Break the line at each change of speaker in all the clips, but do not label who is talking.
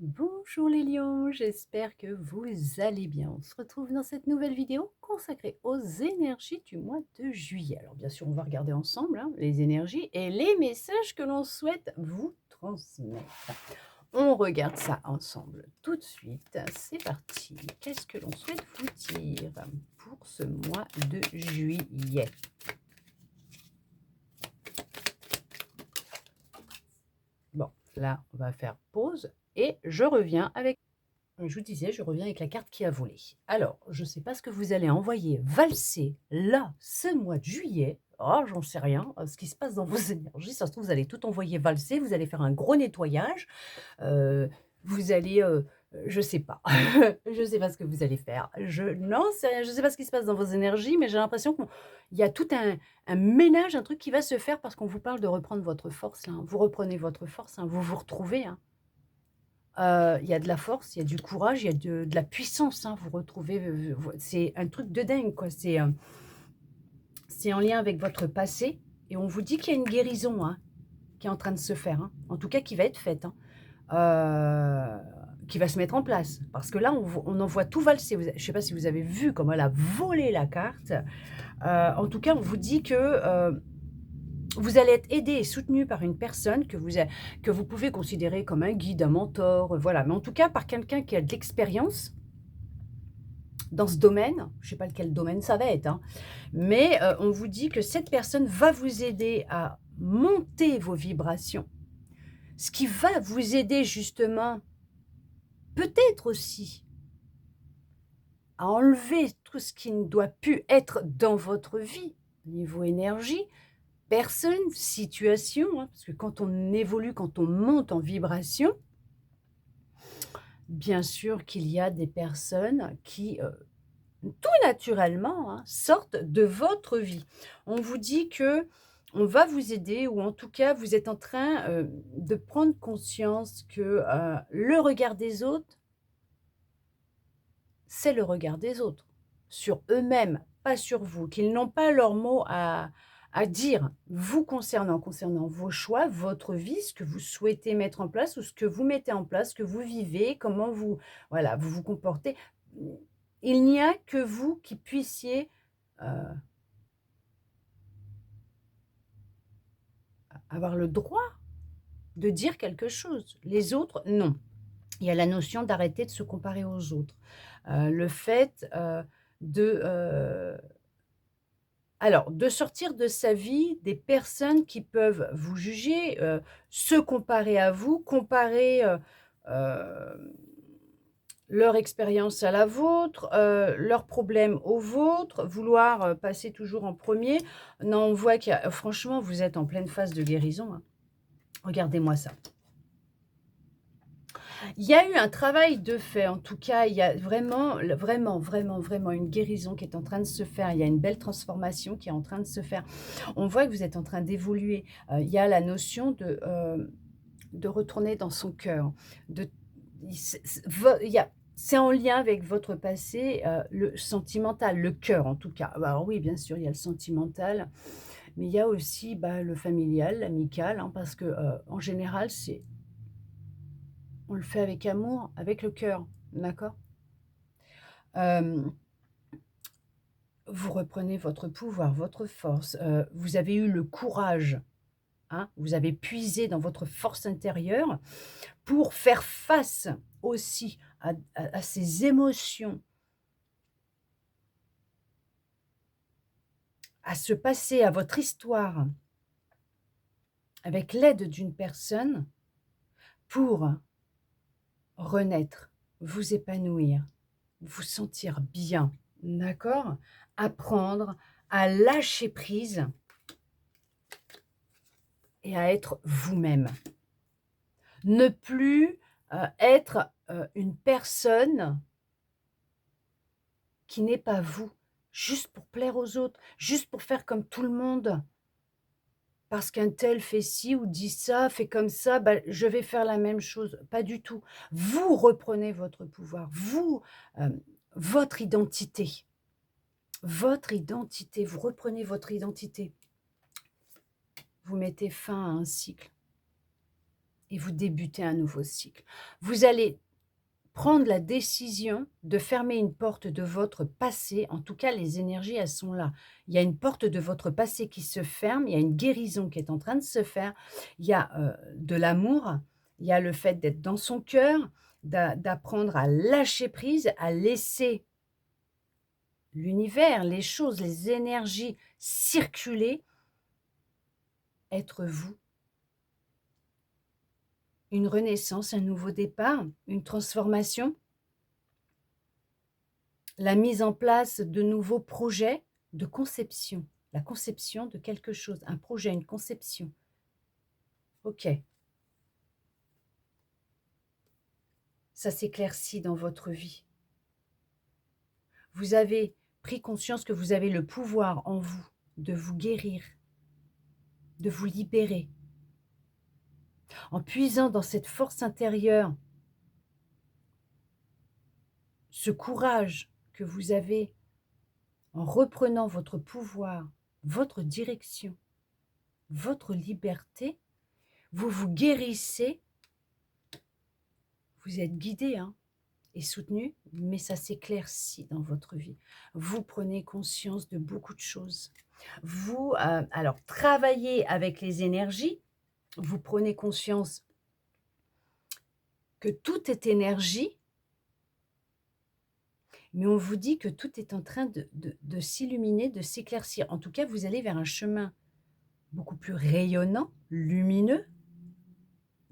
Bonjour les lions, j'espère que vous allez bien. On se retrouve dans cette nouvelle vidéo consacrée aux énergies du mois de juillet. Alors bien sûr, on va regarder ensemble les énergies et les messages que l'on souhaite vous transmettre. On regarde ça ensemble tout de suite. C'est parti. Qu'est-ce que l'on souhaite vous dire pour ce mois de juillet? Bon, là, on va faire pause et je reviens avec je vous disais, je reviens avec la carte qui a volé. Alors, je ne sais pas ce que vous allez envoyer valser là, ce mois de juillet. Oh, j'en sais rien, ce qui se passe dans vos énergies. Ça se trouve, vous allez tout envoyer valser, vous allez faire un gros nettoyage. Vous allez, je sais pas. Je sais pas ce que vous allez faire. Je n'en sais rien. Je sais pas ce qui se passe dans vos énergies, mais j'ai l'impression qu'il y a tout un ménage, un truc qui va se faire parce qu'on vous parle de reprendre votre force là, hein. Vous reprenez votre force, hein, vous vous retrouvez, hein. Il y a de la force, il y a du courage, il y a de la puissance, hein. Vous retrouvez, c'est un truc de dingue, quoi. C'est en lien avec votre passé et on vous dit qu'il y a une guérison, hein, qui est en train de se faire, hein. En tout cas qui va être faite, hein, qui va se mettre en place. Parce que là, on en voit tout valser. Je ne sais pas si vous avez vu comment elle a volé la carte. En tout cas, on vous dit que, vous allez être aidé et soutenu par une personne que vous pouvez considérer comme un guide, un mentor, voilà. Mais en tout cas, par quelqu'un qui a de l'expérience dans ce domaine. Je ne sais pas lequel domaine ça va être, hein, mais on vous dit que cette personne va vous aider à monter vos vibrations. Ce qui va vous aider justement, peut-être aussi, à enlever tout ce qui ne doit plus être dans votre vie, niveau énergie, personne, situation, hein, parce que quand on évolue, quand on monte en vibration, bien sûr qu'il y a des personnes qui, tout naturellement, hein, sortent de votre vie. On vous dit que on va vous aider ou en tout cas, vous êtes en train, de prendre conscience que, le regard des autres, c'est le regard des autres, sur eux-mêmes, pas sur vous, qu'ils n'ont pas leur mot à dire vous concernant vos choix, votre vie, ce que vous souhaitez mettre en place ou ce que vous mettez en place, ce que vous vivez, comment vous voilà, vous vous comportez. Il n'y a que vous qui puissiez, heu, avoir le droit de dire quelque chose. Les autres, non. Il y a la notion d'arrêter de se comparer aux autres. Le fait, de, alors, de sortir de sa vie des personnes qui peuvent vous juger, se comparer à vous, comparer, hem, leur expérience à la vôtre, leurs problèmes aux vôtres, vouloir, passer toujours en premier. Non, on voit qu'il y a franchement, vous êtes en pleine phase de guérison, hein. Regardez-moi ça. Il y a eu un travail de fait, en tout cas, il y a vraiment une guérison qui est en train de se faire. Il y a une belle transformation qui est en train de se faire. On voit que vous êtes en train d'évoluer. Il y a la notion de retourner dans son cœur, de il y a c'est en lien avec votre passé, le sentimental, le cœur en tout cas. Alors oui, bien sûr, il y a le sentimental, mais il y a aussi, bah, le familial, l'amical, hein, parce que, en général, on le fait avec amour, avec le cœur, d'accord? Hem, vous reprenez votre pouvoir, votre force, vous avez eu le courage, hein, vous avez puisé dans votre force intérieure pour faire face aussi à ces émotions, à ce passé, à votre histoire, avec l'aide d'une personne pour renaître, vous épanouir, vous sentir bien, d'accord? Apprendre à lâcher prise et à être vous-même. Ne plus, être, une personne qui n'est pas vous, juste pour plaire aux autres, juste pour faire comme tout le monde. Parce qu'un tel fait ci ou dit ça, fait comme ça, bah, je vais faire la même chose. Pas du tout. Vous reprenez votre pouvoir, vous, votre identité. Votre identité, vous reprenez votre identité. Vous mettez fin à un cycle et vous débutez un nouveau cycle. Vous allez prendre la décision de fermer une porte de votre passé. En tout cas, les énergies, elles sont là. Il y a une porte de votre passé qui se ferme, il y a une guérison qui est en train de se faire, il y a, de l'amour, il y a le fait d'être dans son cœur, d'apprendre à lâcher prise, à laisser l'univers, les choses, les énergies circuler, être vous. Une renaissance, un nouveau départ, une transformation, la mise en place de nouveaux projets de conception, la conception de quelque chose, un projet, une conception. OK. Ça s'éclaircit dans votre vie. Vous avez pris conscience que vous avez le pouvoir en vous de vous guérir, de vous libérer. En puisant dans cette force intérieure, ce courage que vous avez, en reprenant votre pouvoir, votre direction, votre liberté, vous vous guérissez. Vous êtes guidé et soutenu, mais ça s'éclaircit dans votre vie. Vous prenez conscience de beaucoup de choses. Vous, alors, travaillez avec les énergies. Vous prenez conscience que tout est énergie, mais on vous dit que tout est en train de s'illuminer, de s'éclaircir. En tout cas, vous allez vers un chemin beaucoup plus rayonnant, lumineux,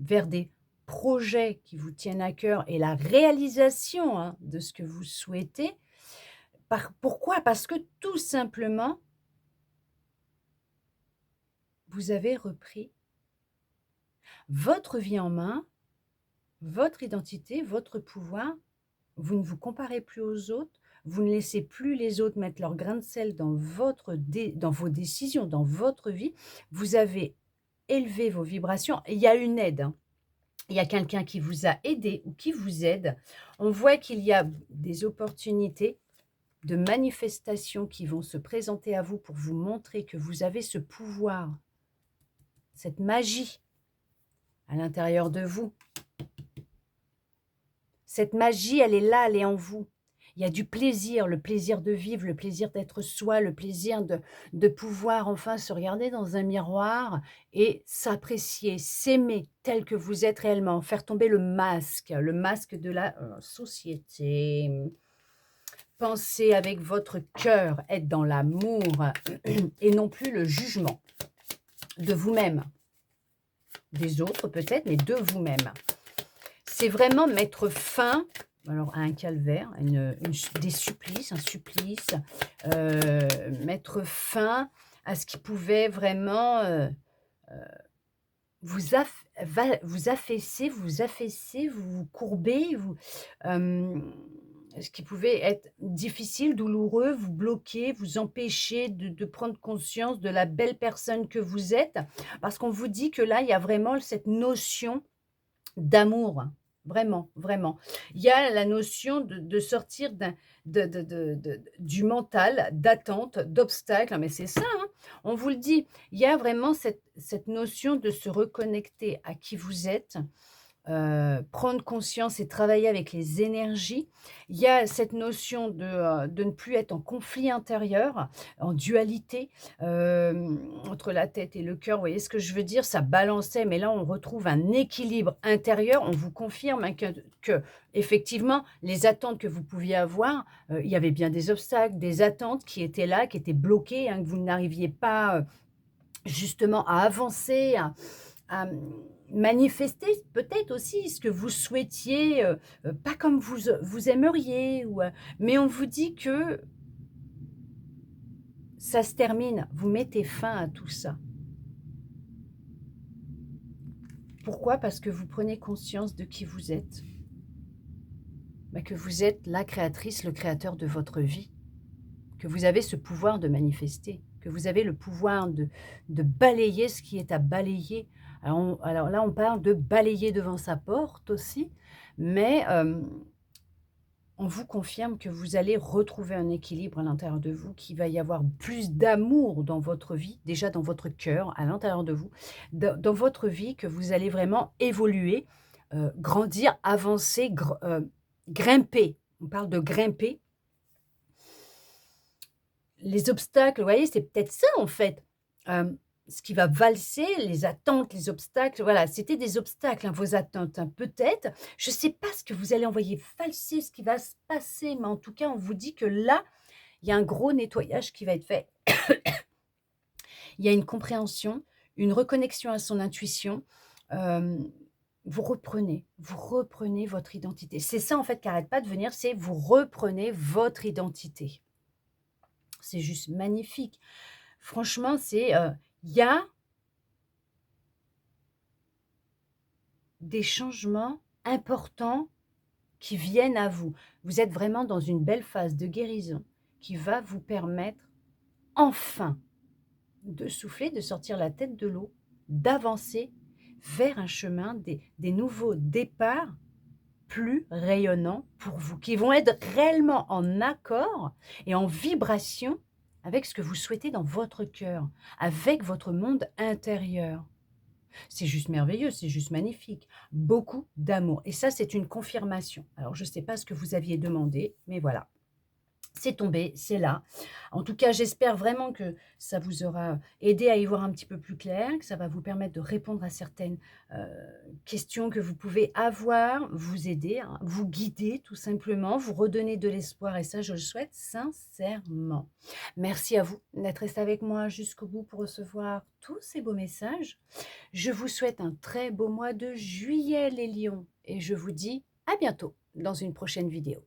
vers des projets qui vous tiennent à cœur et la réalisation de ce que vous souhaitez. Pourquoi? Parce que tout simplement, vous avez repris votre vie en main, votre identité, votre pouvoir. Vous ne vous comparez plus aux autres, vous ne laissez plus les autres mettre leur grain de sel dans vos décisions, dans votre vie. Vous avez élevé vos vibrations. Il y a une aide, il y a quelqu'un qui vous a aidé ou qui vous aide. On voit qu'il y a des opportunités de manifestations qui vont se présenter à vous pour vous montrer que vous avez ce pouvoir, cette magie à l'intérieur de vous. Cette magie, elle est là, elle est en vous. Il y a du plaisir, le plaisir de vivre, le plaisir d'être soi, le plaisir de pouvoir enfin se regarder dans un miroir et s'apprécier, s'aimer tel que vous êtes réellement, faire tomber le masque de la société. Pensez avec votre cœur, être dans l'amour et non plus le jugement de vous-même, des autres peut-être, mais de vous-même. C'est vraiment mettre fin à un calvaire, des supplices, un supplice, mettre fin à ce qui pouvait vraiment vous affaisser, vous courber, ce qui pouvait être difficile, douloureux, vous bloquer, vous empêcher de prendre conscience de la belle personne que vous êtes. Parce qu'on vous dit que là, il y a vraiment cette notion d'amour. Vraiment, vraiment. Il y a la notion de sortir du mental, d'attente, d'obstacle. Mais c'est ça, on vous le dit. Il y a vraiment cette notion de se reconnecter à qui vous êtes, prendre conscience et travailler avec les énergies. Il y a cette notion de ne plus être en conflit intérieur, en dualité, entre la tête et le cœur. Vous voyez ce que je veux dire? Ça balançait, mais là, on retrouve un équilibre intérieur. On vous confirme que effectivement, les attentes que vous pouviez avoir, il y avait bien des obstacles, des attentes qui étaient là, qui étaient bloquées, que vous n'arriviez pas, justement à avancer, à manifester peut-être aussi ce que vous souhaitiez, pas comme vous aimeriez mais on vous dit que ça se termine, vous mettez fin à tout ça. Pourquoi? Parce que vous prenez conscience de qui vous êtes. Que vous êtes la créatrice, le créateur de votre vie, que vous avez ce pouvoir de manifester, que vous avez le pouvoir de balayer ce qui est à balayer. Alors là, on parle de balayer devant sa porte aussi, mais on vous confirme que vous allez retrouver un équilibre à l'intérieur de vous, qu'il va y avoir plus d'amour dans votre vie, déjà dans votre cœur, à l'intérieur de vous, dans votre vie, que vous allez vraiment évoluer, grandir, avancer, grimper. On parle de grimper. Les obstacles, vous voyez, c'est peut-être ça en fait. Ce qui va valser, les attentes, les obstacles, voilà, c'était des obstacles, hein, vos attentes, hein, peut-être. Je ne sais pas ce que vous allez envoyer valser, ce qui va se passer, mais en tout cas, on vous dit que là, il y a un gros nettoyage qui va être fait. Il y a une compréhension, une reconnexion à son intuition. Vous reprenez votre identité. C'est ça en fait qui n'arrête pas de venir, c'est vous reprenez votre identité. C'est juste magnifique. Franchement, c'est, il y a des changements importants qui viennent à vous. Vous êtes vraiment dans une belle phase de guérison qui va vous permettre enfin de souffler, de sortir la tête de l'eau, d'avancer vers un chemin, des nouveaux départs plus rayonnants pour vous, qui vont être réellement en accord et en vibration avec ce que vous souhaitez dans votre cœur, avec votre monde intérieur. C'est juste merveilleux, c'est juste magnifique. Beaucoup d'amour. Et ça, c'est une confirmation. Alors, je ne sais pas ce que vous aviez demandé, mais voilà. C'est tombé, c'est là. En tout cas, j'espère vraiment que ça vous aura aidé à y voir un petit peu plus clair, que ça va vous permettre de répondre à certaines questions que vous pouvez avoir, vous aider, hein, vous guider tout simplement, vous redonner de l'espoir. Et ça, je le souhaite sincèrement. Merci à vous d'être resté avec moi jusqu'au bout pour recevoir tous ces beaux messages. Je vous souhaite un très beau mois de juillet, les lions. Et je vous dis à bientôt dans une prochaine vidéo.